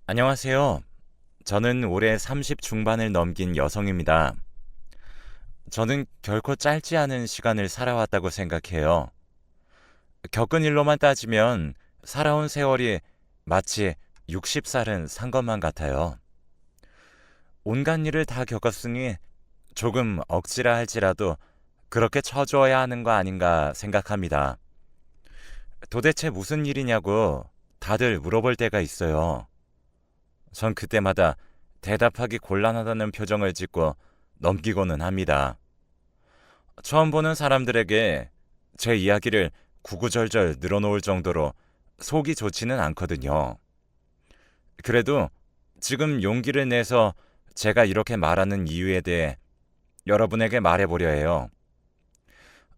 안녕하세요. 저는 올해 30 중반을 넘긴 여성입니다. 저는 결코 짧지 않은 시간을 살아왔다고 생각해요. 겪은 일로만 따지면 살아온 세월이 마치 60살은 산 것만 같아요. 온갖 일을 다 겪었으니 조금 억지라 할지라도 그렇게 처주어야 하는 거 아닌가 생각합니다. 도대체 무슨 일이냐고 다들 물어볼 때가 있어요. 전 그때마다 대답하기 곤란하다는 표정을 짓고 넘기고는 합니다. 처음 보는 사람들에게 제 이야기를 구구절절 늘어놓을 정도로 속이 좋지는 않거든요. 그래도 지금 용기를 내서 제가 이렇게 말하는 이유에 대해 여러분에게 말해보려 해요.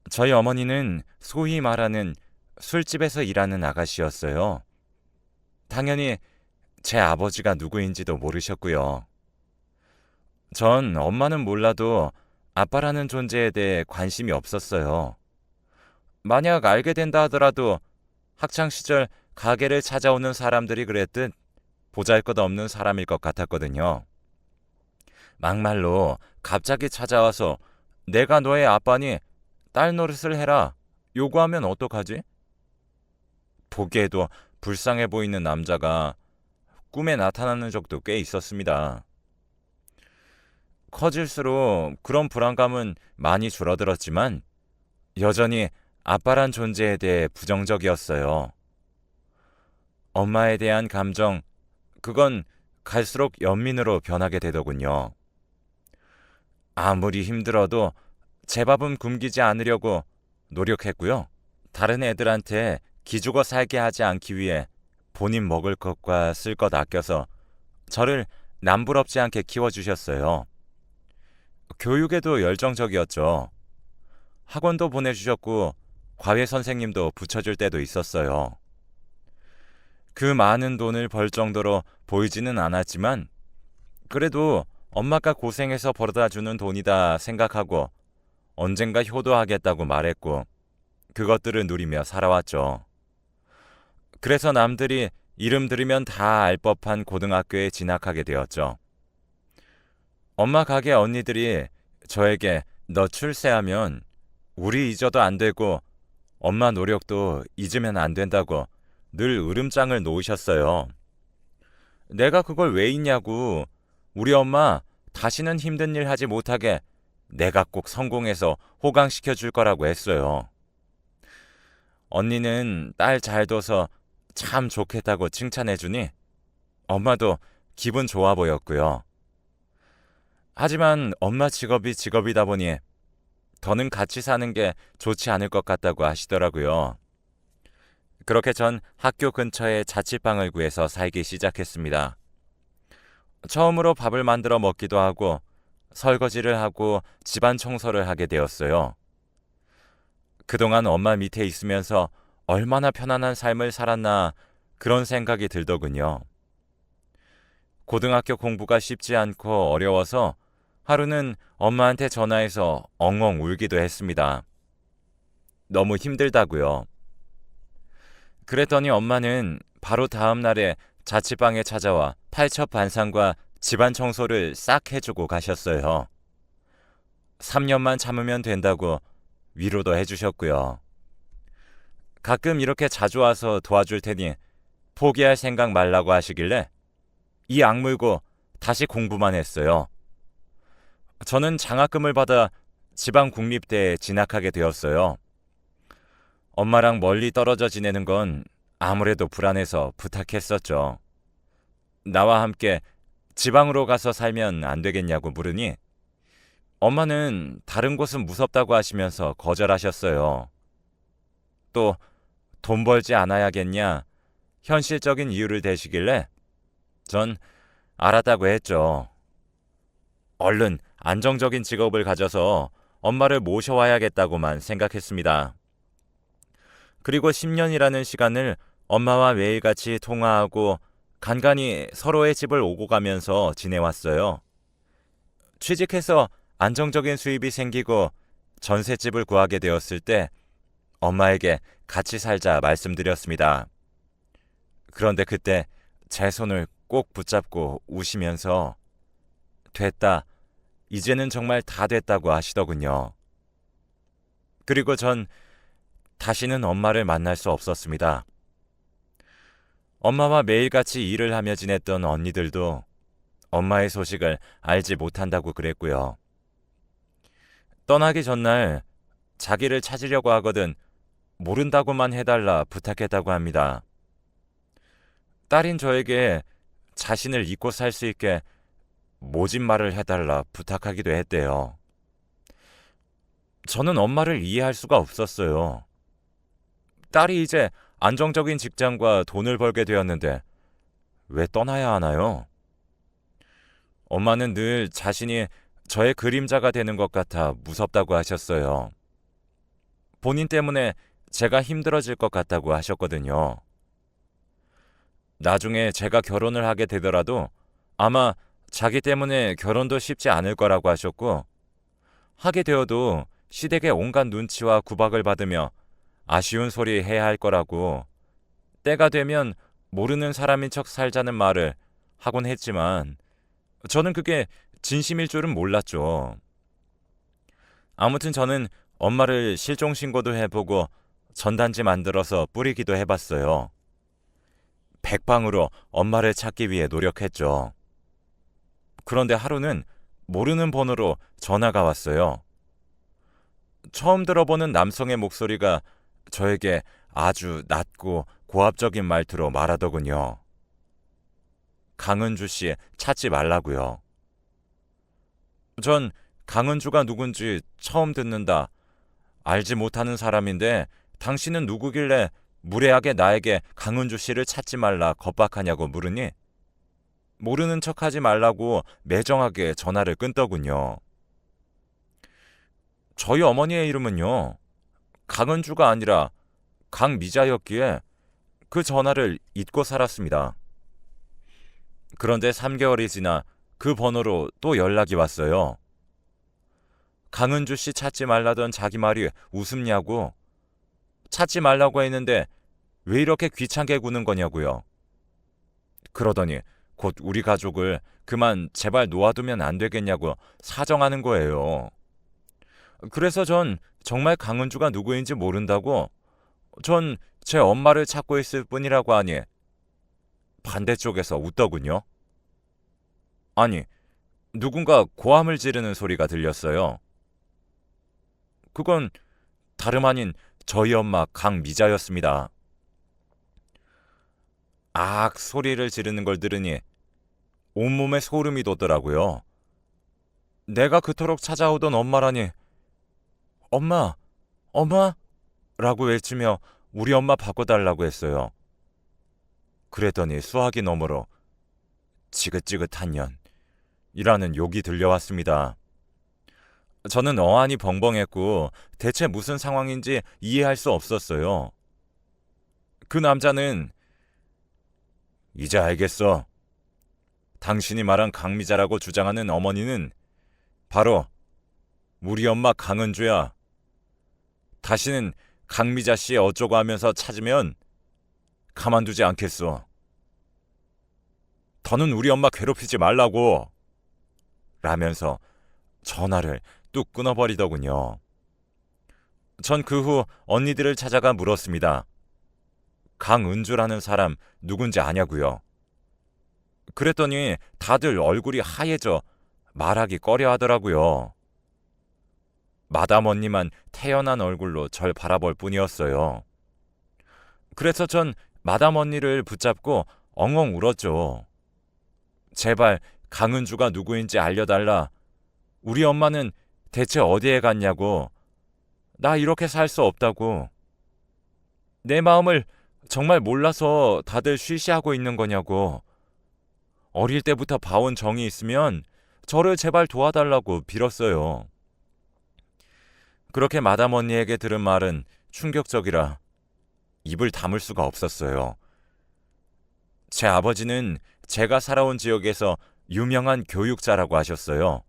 저희 어머니는 소위 말하는 술집에서 일하는 아가씨였어요. 당연히 제 아버지가 누구인지도 모르셨고요. 전 엄마는 몰라도 아빠라는 존재에 대해 관심이 없었어요. 만약 알게 된다 하더라도 학창시절 가게를 찾아오는 사람들이 그랬듯 보잘것없는 사람일 것 같았거든요. 막말로 갑자기 찾아와서 내가 너의 아빠니 딸 노릇을 해라 요구하면 어떡하지? 보기에도 불쌍해 보이는 남자가 꿈에 나타나는 적도 꽤 있었습니다. 커질수록 그런 불안감은 많이 줄어들었지만 여전히 아빠란 존재에 대해 부정적이었어요. 엄마에 대한 감정, 그건 갈수록 연민으로 변하게 되더군요. 아무리 힘들어도 제 밥은 굶기지 않으려고 노력했고요. 다른 애들한테 기죽어 살게 하지 않기 위해 본인 먹을 것과 쓸 것 아껴서 저를 남부럽지 않게 키워주셨어요. 교육에도 열정적이었죠. 학원도 보내주셨고 과외 선생님도 붙여줄 때도 있었어요. 그 많은 돈을 벌 정도로 보이지는 않았지만 그래도 엄마가 고생해서 벌어다주는 돈이다 생각하고 언젠가 효도하겠다고 말했고 그것들을 누리며 살아왔죠. 그래서 남들이 이름 들으면 다 알 법한 고등학교에 진학하게 되었죠. 엄마 가게 언니들이 저에게 너 출세하면 우리 잊어도 안 되고 엄마 노력도 잊으면 안 된다고 늘 으름장을 놓으셨어요. 내가 그걸 왜 잊냐고. 우리 엄마 다시는 힘든 일 하지 못하게 내가 꼭 성공해서 호강시켜 줄 거라고 했어요. 언니는 딸 잘 둬서 참 좋겠다고 칭찬해 주니 엄마도 기분 좋아 보였고요. 하지만 엄마 직업이 직업이다 보니 더는 같이 사는 게 좋지 않을 것 같다고 하시더라고요. 그렇게 전 학교 근처에 자취방을 구해서 살기 시작했습니다. 처음으로 밥을 만들어 먹기도 하고 설거지를 하고 집안 청소를 하게 되었어요. 그동안 엄마 밑에 있으면서 얼마나 편안한 삶을 살았나 그런 생각이 들더군요. 고등학교 공부가 쉽지 않고 어려워서 하루는 엄마한테 전화해서 엉엉 울기도 했습니다. 너무 힘들다고요. 그랬더니 엄마는 바로 다음 날에 자취방에 찾아와 팔첩반상과 집안 청소를 싹 해주고 가셨어요. 3년만 참으면 된다고 위로도 해주셨고요. 가끔 이렇게 자주 와서 도와줄 테니 포기할 생각 말라고 하시길래 이 악물고 다시 공부만 했어요. 저는 장학금을 받아 지방국립대에 진학하게 되었어요. 엄마랑 멀리 떨어져 지내는 건 아무래도 불안해서 부탁했었죠. 나와 함께 지방으로 가서 살면 안 되겠냐고 물으니 엄마는 다른 곳은 무섭다고 하시면서 거절하셨어요. 또 돈 벌지 않아야겠냐 현실적인 이유를 대시길래 전 알았다고 했죠. 얼른 안정적인 직업을 가져서 엄마를 모셔와야겠다고만 생각했습니다. 그리고 10년이라는 시간을 엄마와 매일같이 통화하고 간간히 서로의 집을 오고 가면서 지내왔어요. 취직해서 안정적인 수입이 생기고 전셋집을 구하게 되었을 때 엄마에게 같이 살자 말씀드렸습니다. 그런데 그때 제 손을 꼭 붙잡고 우시면서 됐다. 이제는 정말 다 됐다고 하시더군요. 그리고 전 다시는 엄마를 만날 수 없었습니다. 엄마와 매일같이 일을 하며 지냈던 언니들도 엄마의 소식을 알지 못한다고 그랬고요. 떠나기 전날 자기를 찾으려고 하거든 모른다고만 해달라 부탁했다고 합니다. 딸인 저에게 자신을 잊고 살 수 있게 모진 말을 해달라 부탁하기도 했대요. 저는 엄마를 이해할 수가 없었어요. 딸이 이제 안정적인 직장과 돈을 벌게 되었는데 왜 떠나야 하나요? 엄마는 늘 자신이 저의 그림자가 되는 것 같아 무섭다고 하셨어요. 본인 때문에 제가 힘들어질 것 같다고 하셨거든요. 나중에 제가 결혼을 하게 되더라도 아마 자기 때문에 결혼도 쉽지 않을 거라고 하셨고, 하게 되어도 시댁의 온갖 눈치와 구박을 받으며 아쉬운 소리 해야 할 거라고, 때가 되면 모르는 사람인 척 살자는 말을 하곤 했지만 저는 그게 진심일 줄은 몰랐죠. 아무튼 저는 엄마를 실종신고도 해보고 전단지 만들어서 뿌리기도 해봤어요. 백방으로 엄마를 찾기 위해 노력했죠. 그런데 하루는 모르는 번호로 전화가 왔어요. 처음 들어보는 남성의 목소리가 저에게 아주 낮고 고압적인 말투로 말하더군요. 강은주 씨 찾지 말라고요. 전 강은주가 누군지 처음 듣는다. 알지 못하는 사람인데 당신은 누구길래 무례하게 나에게 강은주 씨를 찾지 말라 겁박하냐고 물으니 모르는 척하지 말라고 매정하게 전화를 끊더군요. 저희 어머니의 이름은요, 강은주가 아니라 강미자였기에 그 전화를 잊고 살았습니다. 그런데 3개월이 지나 그 번호로 또 연락이 왔어요. 강은주 씨 찾지 말라던 자기 말이 우습냐고, 찾지 말라고 했는데 왜 이렇게 귀찮게 구는 거냐고요. 그러더니 곧 우리 가족을 그만 제발 놓아두면 안 되겠냐고 사정하는 거예요. 그래서 전 정말 강은주가 누구인지 모른다고, 전 제 엄마를 찾고 있을 뿐이라고 하니 반대쪽에서 웃더군요. 아니, 누군가 고함을 지르는 소리가 들렸어요. 그건 다름 아닌 저희 엄마 강미자였습니다. 악 소리를 지르는 걸 들으니 온몸에 소름이 돋더라고요. 내가 그토록 찾아오던 엄마라니. 엄마, 엄마? 라고 외치며 우리 엄마 바꿔달라고 했어요. 그랬더니 수화기 너머로 지긋지긋한 년이라는 욕이 들려왔습니다. 저는 어안이 벙벙했고 대체 무슨 상황인지 이해할 수 없었어요. 그 남자는 이제 알겠어. 당신이 말한 강미자라고 주장하는 어머니는 바로 우리 엄마 강은주야. 다시는 강미자 씨 어쩌고 하면서 찾으면 가만두지 않겠어. 더는 우리 엄마 괴롭히지 말라고. 라면서 전화를 뚝 끊어버리더군요. 전 그 후 언니들을 찾아가 물었습니다. 강은주라는 사람 누군지 아냐고요. 그랬더니 다들 얼굴이 하얘져 말하기 꺼려 하더라고요. 마담 언니만 태연한 얼굴로 절 바라볼 뿐이었어요. 그래서 전 마담 언니를 붙잡고 엉엉 울었죠. 제발 강은주가 누구인지 알려달라. 우리 엄마는 대체 어디에 갔냐고. 나 이렇게 살 수 없다고. 내 마음을 정말 몰라서 다들 쉬쉬하고 있는 거냐고. 어릴 때부터 봐온 정이 있으면 저를 제발 도와달라고 빌었어요. 그렇게 마담 언니에게 들은 말은 충격적이라 입을 다물 수가 없었어요. 제 아버지는 제가 살아온 지역에서 유명한 교육자라고 하셨어요.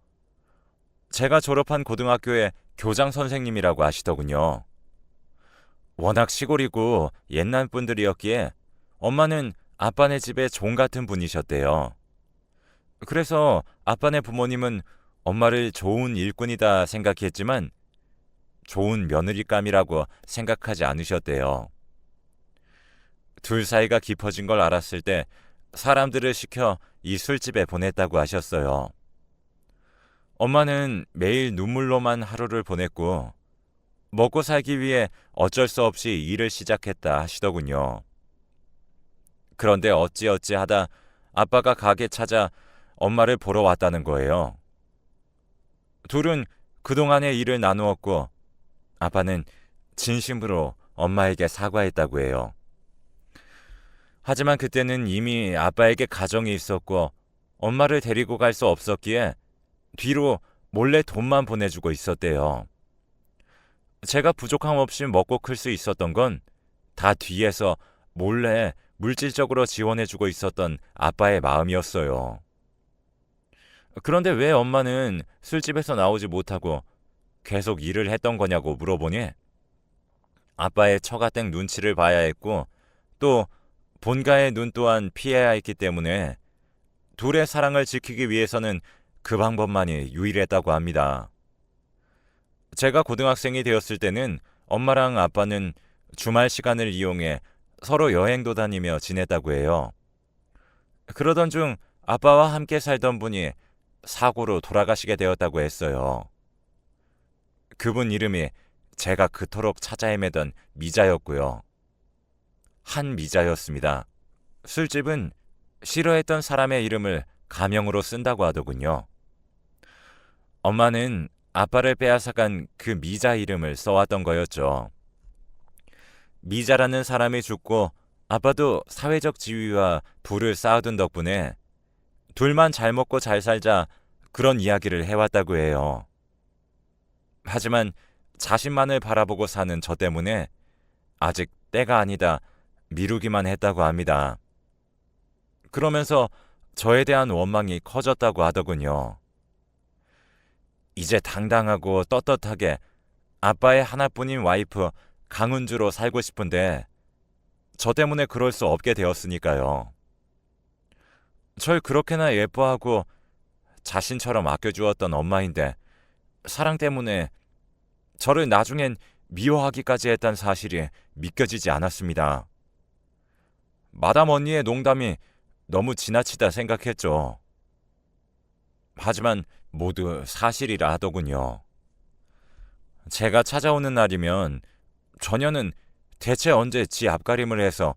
제가 졸업한 고등학교의 교장 선생님이라고 하시더군요. 워낙 시골이고 옛날 분들이었기에 엄마는 아빠네 집의 종 같은 분이셨대요. 그래서 아빠네 부모님은 엄마를 좋은 일꾼이다 생각했지만 좋은 며느리감이라고 생각하지 않으셨대요. 둘 사이가 깊어진 걸 알았을 때 사람들을 시켜 이 술집에 보냈다고 하셨어요. 엄마는 매일 눈물로만 하루를 보냈고 먹고 살기 위해 어쩔 수 없이 일을 시작했다 하시더군요. 그런데 어찌어찌 하다 아빠가 가게 찾아 엄마를 보러 왔다는 거예요. 둘은 그동안의 일을 나누었고 아빠는 진심으로 엄마에게 사과했다고 해요. 하지만 그때는 이미 아빠에게 가정이 있었고 엄마를 데리고 갈 수 없었기에 뒤로 몰래 돈만 보내주고 있었대요. 제가 부족함 없이 먹고 클 수 있었던 건 다 뒤에서 몰래 물질적으로 지원해주고 있었던 아빠의 마음이었어요. 그런데 왜 엄마는 술집에서 나오지 못하고 계속 일을 했던 거냐고 물어보니 아빠의 처가댁 눈치를 봐야 했고 또 본가의 눈 또한 피해야 했기 때문에 둘의 사랑을 지키기 위해서는 그 방법만이 유일했다고 합니다. 제가 고등학생이 되었을 때는 엄마랑 아빠는 주말 시간을 이용해 서로 여행도 다니며 지냈다고 해요. 그러던 중 아빠와 함께 살던 분이 사고로 돌아가시게 되었다고 했어요. 그분 이름이 제가 그토록 찾아 헤매던 미자였고요. 한미자였습니다. 술집은 싫어했던 사람의 이름을 가명으로 쓴다고 하더군요. 엄마는 아빠를 빼앗아간 그 미자 이름을 써왔던 거였죠. 미자라는 사람이 죽고 아빠도 사회적 지위와 부를 쌓아둔 덕분에 둘만 잘 먹고 잘 살자 그런 이야기를 해왔다고 해요. 하지만 자신만을 바라보고 사는 저 때문에 아직 때가 아니다 미루기만 했다고 합니다. 그러면서 저에 대한 원망이 커졌다고 하더군요. 이제 당당하고 떳떳하게 아빠의 하나뿐인 와이프 강은주로 살고 싶은데 저 때문에 그럴 수 없게 되었으니까요. 절 그렇게나 예뻐하고 자신처럼 아껴주었던 엄마인데 사랑 때문에 저를 나중엔 미워하기까지 했단 사실이 믿겨지지 않았습니다. 마담 언니의 농담이 너무 지나치다 생각했죠. 하지만 모두 사실이라 하더군요. 제가 찾아오는 날이면 처녀는 대체 언제 지 앞가림을 해서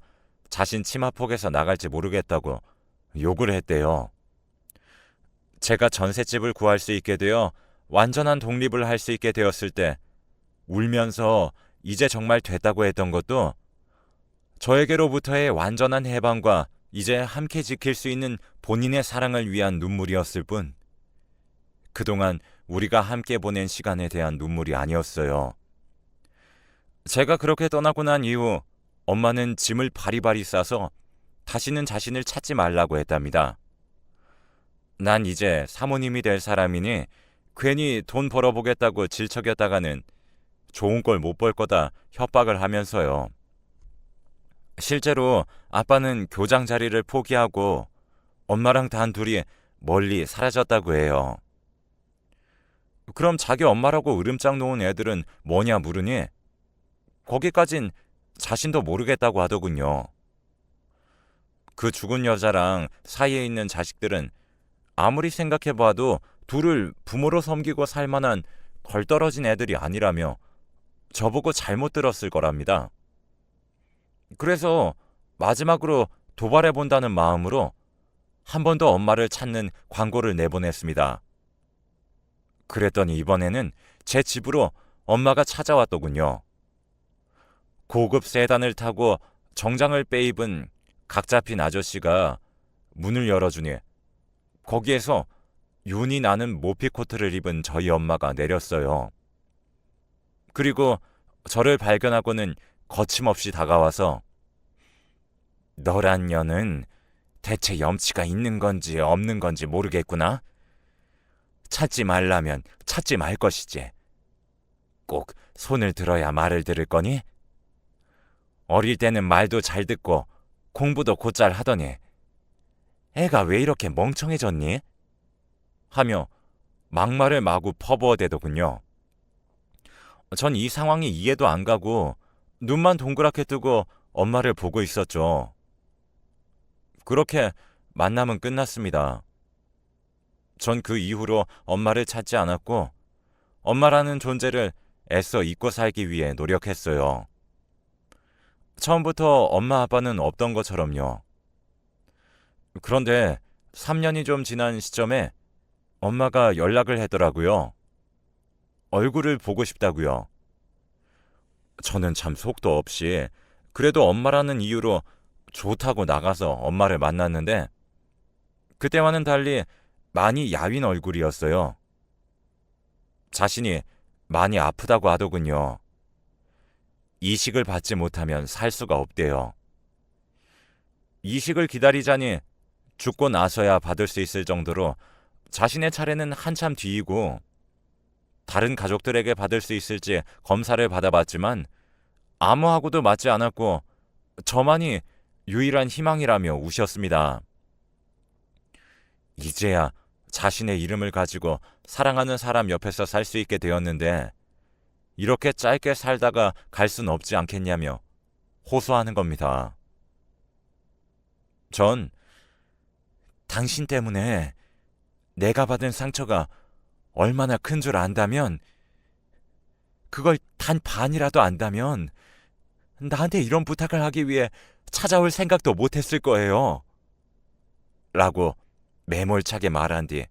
자신 치마폭에서 나갈지 모르겠다고 욕을 했대요. 제가 전셋집을 구할 수 있게 되어 완전한 독립을 할 수 있게 되었을 때 울면서 이제 정말 됐다고 했던 것도 저에게로부터의 완전한 해방과 이제 함께 지킬 수 있는 본인의 사랑을 위한 눈물이었을 뿐 그동안 우리가 함께 보낸 시간에 대한 눈물이 아니었어요. 제가 그렇게 떠나고 난 이후 엄마는 짐을 바리바리 싸서 다시는 자신을 찾지 말라고 했답니다. 난 이제 사모님이 될 사람이니 괜히 돈 벌어보겠다고 질척였다가는 좋은 걸 못 벌 거다 협박을 하면서요. 실제로 아빠는 교장 자리를 포기하고 엄마랑 단둘이 멀리 사라졌다고 해요. 그럼 자기 엄마라고 으름장 놓은 애들은 뭐냐 물으니 거기까진 자신도 모르겠다고 하더군요. 그 죽은 여자랑 사이에 있는 자식들은 아무리 생각해봐도 둘을 부모로 섬기고 살 만한 덜 떨어진 애들이 아니라며 저보고 잘못 들었을 거랍니다. 그래서 마지막으로 도발해본다는 마음으로 한 번 더 엄마를 찾는 광고를 내보냈습니다. 그랬더니 이번에는 제 집으로 엄마가 찾아왔더군요. 고급 세단을 타고 정장을 빼입은 각 잡힌 아저씨가 문을 열어주니 거기에서 윤이 나는 모피코트를 입은 저희 엄마가 내렸어요. 그리고 저를 발견하고는 거침없이 다가와서 너란 년은 대체 염치가 있는 건지 없는 건지 모르겠구나. 찾지 말라면 찾지 말 것이지. 꼭 손을 들어야 말을 들을 거니? 어릴 때는 말도 잘 듣고 공부도 곧잘 하더니 애가 왜 이렇게 멍청해졌니? 하며 막말을 마구 퍼부어대더군요. 전 이 상황이 이해도 안 가고 눈만 동그랗게 뜨고 엄마를 보고 있었죠. 그렇게 만남은 끝났습니다. 전 그 이후로 엄마를 찾지 않았고 엄마라는 존재를 애써 잊고 살기 위해 노력했어요. 처음부터 엄마 아빠는 없던 것처럼요. 그런데 3년이 좀 지난 시점에 엄마가 연락을 하더라고요. 얼굴을 보고 싶다고요. 저는 참 속도 없이 그래도 엄마라는 이유로 좋다고 나가서 엄마를 만났는데 그때와는 달리 많이 야윈 얼굴이었어요. 자신이 많이 아프다고 하더군요. 이식을 받지 못하면 살 수가 없대요. 이식을 기다리자니 죽고 나서야 받을 수 있을 정도로 자신의 차례는 한참 뒤이고 다른 가족들에게 받을 수 있을지 검사를 받아봤지만 아무하고도 맞지 않았고 저만이 유일한 희망이라며 우셨습니다. 이제야 자신의 이름을 가지고 사랑하는 사람 옆에서 살 수 있게 되었는데 이렇게 짧게 살다가 갈 순 없지 않겠냐며 호소하는 겁니다. 전 당신 때문에 내가 받은 상처가 얼마나 큰 줄 안다면, 그걸 단 반이라도 안다면 나한테 이런 부탁을 하기 위해 찾아올 생각도 못했을 거예요. 라고 매몰차게 말한 뒤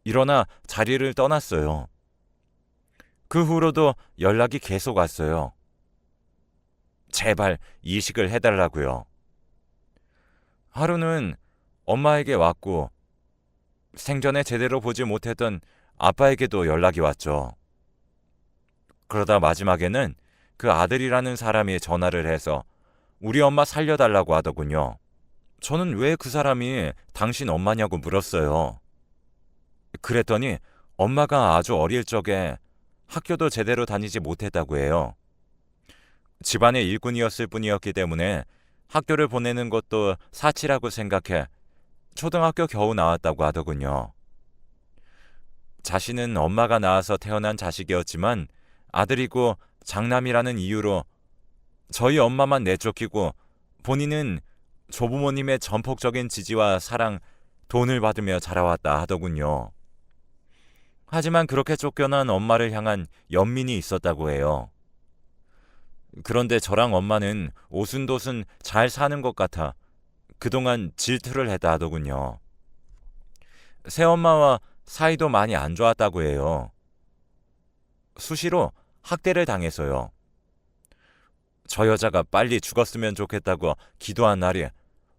일어나 자리를 떠났어요. 그 후로도 연락이 계속 왔어요. 제발 이식을 해달라고요. 하루는 엄마에게 왔고 생전에 제대로 보지 못했던 아빠에게도 연락이 왔죠. 그러다 마지막에는 그 아들이라는 사람이 전화를 해서 우리 엄마 살려달라고 하더군요. 저는 왜 그 사람이 당신 엄마냐고 물었어요. 그랬더니 엄마가 아주 어릴 적에 학교도 제대로 다니지 못했다고 해요. 집안의 일꾼이었을 뿐이었기 때문에 학교를 보내는 것도 사치라고 생각해 초등학교 겨우 나왔다고 하더군요. 자신은 엄마가 낳아서 태어난 자식이었지만 아들이고 장남이라는 이유로 저희 엄마만 내쫓기고 본인은 조부모님의 전폭적인 지지와 사랑, 돈을 받으며 자라왔다 하더군요. 하지만 그렇게 쫓겨난 엄마를 향한 연민이 있었다고 해요. 그런데 저랑 엄마는 오순도순 잘 사는 것 같아 그동안 질투를 했다 하더군요. 새엄마와 사이도 많이 안 좋았다고 해요. 수시로 학대를 당해서요. 저 여자가 빨리 죽었으면 좋겠다고 기도한 날이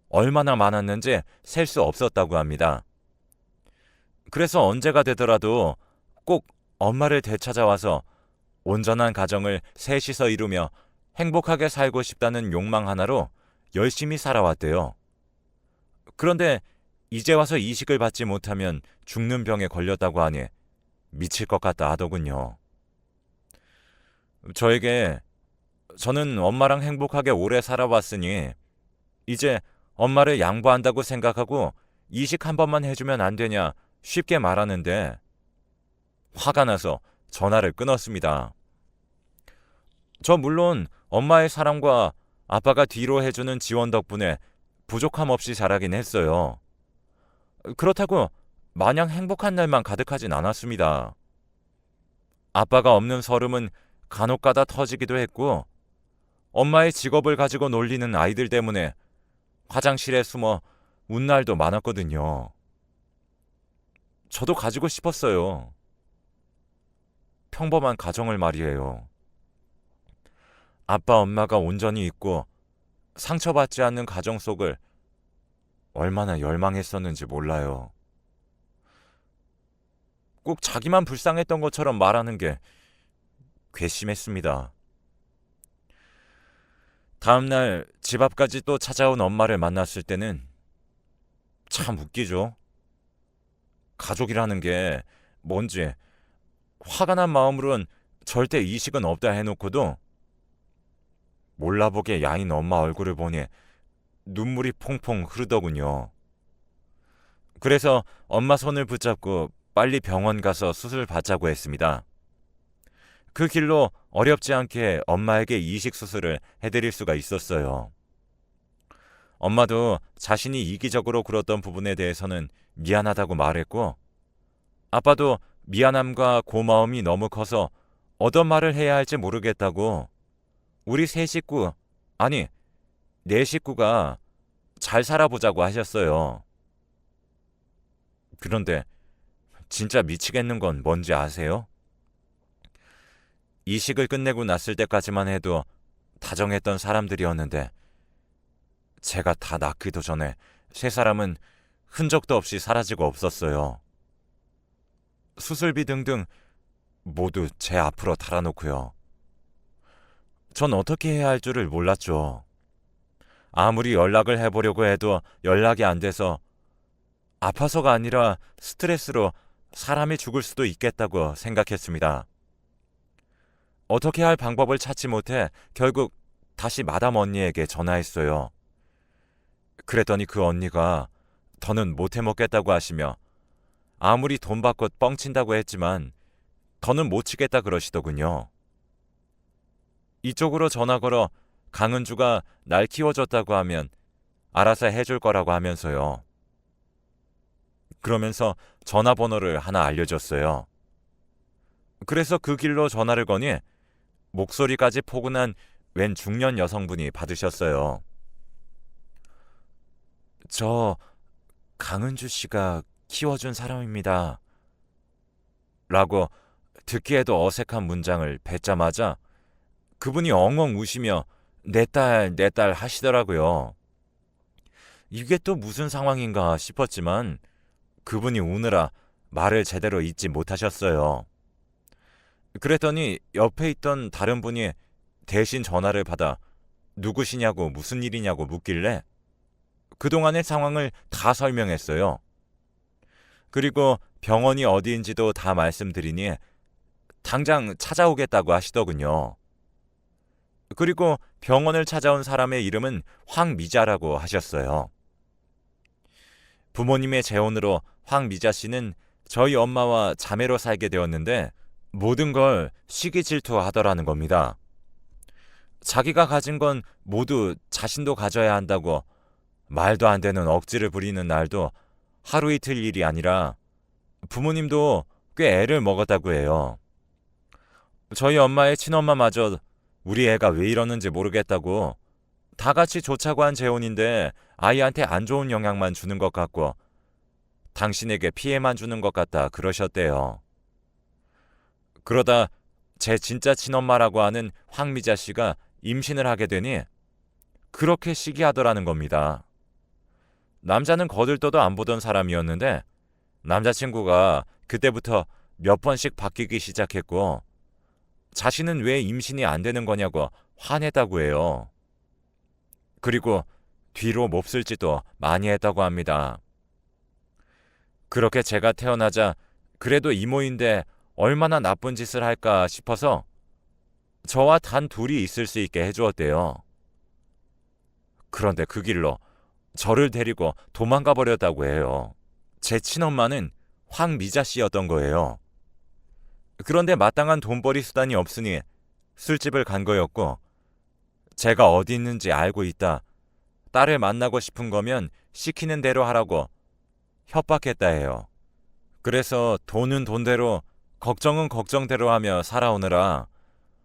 얼마나 많았는지 셀 수 없었다고 합니다. 그래서 언제가 되더라도 꼭 엄마를 되찾아와서 온전한 가정을 셋이서 이루며 행복하게 살고 싶다는 욕망 하나로 열심히 살아왔대요. 그런데 이제 와서 이식을 받지 못하면 죽는 병에 걸렸다고 하니 미칠 것 같다 하더군요. 저는 엄마랑 행복하게 오래 살아왔으니 이제 엄마를 양보한다고 생각하고 이식 한 번만 해주면 안 되냐 쉽게 말하는데 화가 나서 전화를 끊었습니다. 저 물론 엄마의 사랑과 아빠가 뒤로 해주는 지원 덕분에 부족함 없이 자라긴 했어요. 그렇다고 마냥 행복한 날만 가득하진 않았습니다. 아빠가 없는 서름은 간혹가다 터지기도 했고 엄마의 직업을 가지고 놀리는 아이들 때문에 화장실에 숨어 운 날도 많았거든요. 저도 가지고 싶었어요. 평범한 가정을 말이에요. 아빠 엄마가 온전히 있고 상처받지 않는 가정 속을 얼마나 열망했었는지 몰라요. 꼭 자기만 불쌍했던 것처럼 말하는 게 괘씸했습니다. 다음날 집 앞까지 또 찾아온 엄마를 만났을 때는 참 웃기죠. 가족이라는 게 뭔지 화가 난 마음으론 절대 이식은 없다 해놓고도 몰라보게 야인 엄마 얼굴을 보니 눈물이 퐁퐁 흐르더군요. 그래서 엄마 손을 붙잡고 빨리 병원 가서 수술 받자고 했습니다. 그 길로 어렵지 않게 엄마에게 이식 수술을 해드릴 수가 있었어요. 엄마도 자신이 이기적으로 굴었던 부분에 대해서는 미안하다고 말했고, 아빠도 미안함과 고마움이 너무 커서 어떤 말을 해야 할지 모르겠다고 우리 세 식구, 아니, 네 식구가 잘 살아보자고 하셨어요. 그런데 진짜 미치겠는 건 뭔지 아세요? 이식을 끝내고 났을 때까지만 해도 다정했던 사람들이었는데 제가 다 낳기도 전에 세 사람은 흔적도 없이 사라지고 없었어요. 수술비 등등 모두 제 앞으로 달아놓고요. 전 어떻게 해야 할 줄을 몰랐죠. 아무리 연락을 해보려고 해도 연락이 안 돼서 아파서가 아니라 스트레스로 사람이 죽을 수도 있겠다고 생각했습니다. 어떻게 할 방법을 찾지 못해 결국 다시 마담 언니에게 전화했어요. 그랬더니 그 언니가 더는 못해 먹겠다고 하시며 아무리 돈 받고 뻥친다고 했지만 더는 못 치겠다 그러시더군요. 이쪽으로 전화 걸어 강은주가 날 키워줬다고 하면 알아서 해줄 거라고 하면서요. 그러면서 전화번호를 하나 알려줬어요. 그래서 그 길로 전화를 거니 목소리까지 포근한 웬 중년 여성분이 받으셨어요. 저 강은주 씨가 키워준 사람입니다. 라고 듣기에도 어색한 문장을 뱉자마자 그분이 엉엉 우시며 내 딸 하시더라고요. 이게 또 무슨 상황인가 싶었지만 그분이 우느라 말을 제대로 잇지 못하셨어요. 그랬더니 옆에 있던 다른 분이 대신 전화를 받아 누구시냐고 무슨 일이냐고 묻길래 그동안의 상황을 다 설명했어요. 그리고 병원이 어디인지도 다 말씀드리니 당장 찾아오겠다고 하시더군요. 그리고 병원을 찾아온 사람의 이름은 황미자라고 하셨어요. 부모님의 재혼으로 황미자 씨는 저희 엄마와 자매로 살게 되었는데 모든 걸 시기 질투하더라는 겁니다. 자기가 가진 건 모두 자신도 가져야 한다고 말도 안 되는 억지를 부리는 날도 하루 이틀 일이 아니라 부모님도 꽤 애를 먹었다고 해요. 저희 엄마의 친엄마마저 우리 애가 왜 이러는지 모르겠다고 다 같이 좋자고 한 재혼인데 아이한테 안 좋은 영향만 주는 것 같고 당신에게 피해만 주는 것 같다 그러셨대요. 그러다 제 진짜 친엄마라고 하는 황미자 씨가 임신을 하게 되니 그렇게 시기하더라는 겁니다. 남자는 거들떠도 안 보던 사람이었는데 남자친구가 그때부터 몇 번씩 바뀌기 시작했고 자신은 왜 임신이 안 되는 거냐고 화냈다고 해요. 그리고 뒤로 몹쓸 짓도 많이 했다고 합니다. 그렇게 제가 태어나자 그래도 이모인데 얼마나 나쁜 짓을 할까 싶어서 저와 단 둘이 있을 수 있게 해주었대요. 그런데 그 길로 저를 데리고 도망가 버렸다고 해요. 제 친엄마는 황미자 씨였던 거예요. 그런데 마땅한 돈벌이 수단이 없으니 술집을 간 거였고 제가 어디 있는지 알고 있다. 딸을 만나고 싶은 거면 시키는 대로 하라고 협박했다 해요. 그래서 돈은 돈대로 걱정은 걱정대로 하며 살아오느라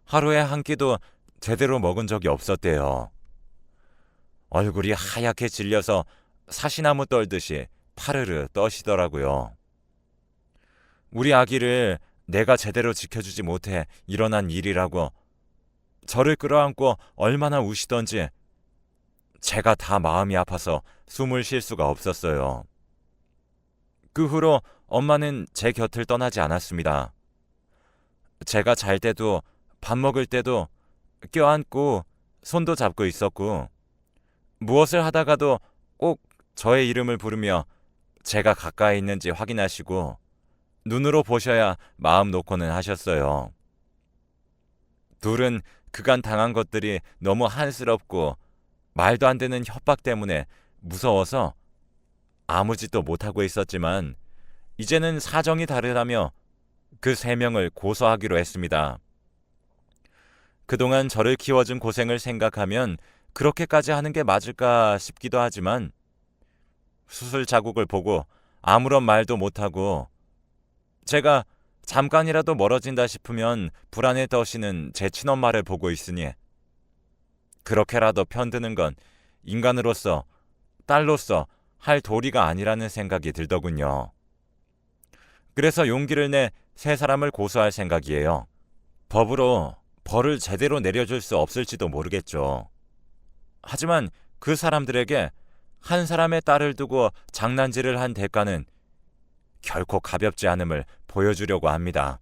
하루에 한 끼도 제대로 먹은 적이 없었대요. 얼굴이 하얗게 질려서 사시나무 떨듯이 파르르 떠시더라고요. 우리 아기를 내가 제대로 지켜주지 못해 일어난 일이라고 저를 끌어안고 얼마나 우시던지 제가 다 마음이 아파서 숨을 쉴 수가 없었어요. 그 후로 엄마는 제 곁을 떠나지 않았습니다. 제가 잘 때도 밥 먹을 때도 껴안고 손도 잡고 있었고 무엇을 하다가도 꼭 저의 이름을 부르며 제가 가까이 있는지 확인하시고 눈으로 보셔야 마음 놓고는 하셨어요. 둘은 그간 당한 것들이 너무 한스럽고 말도 안 되는 협박 때문에 무서워서 아무 짓도 못하고 있었지만 이제는 사정이 다르다며 그 3명을 고소하기로 했습니다. 그동안 저를 키워준 고생을 생각하면 그렇게까지 하는 게 맞을까 싶기도 하지만 수술 자국을 보고 아무런 말도 못하고 제가 잠깐이라도 멀어진다 싶으면 불안에 떠시는 제 친엄마를 보고 있으니 그렇게라도 편드는 건 인간으로서, 딸로서 할 도리가 아니라는 생각이 들더군요. 그래서 용기를 내 3사람을 고소할 생각이에요. 법으로 벌을 제대로 내려줄 수 없을지도 모르겠죠. 하지만 그 사람들에게 한 사람의 딸을 두고 장난질을 한 대가는 결코 가볍지 않음을 보여주려고 합니다.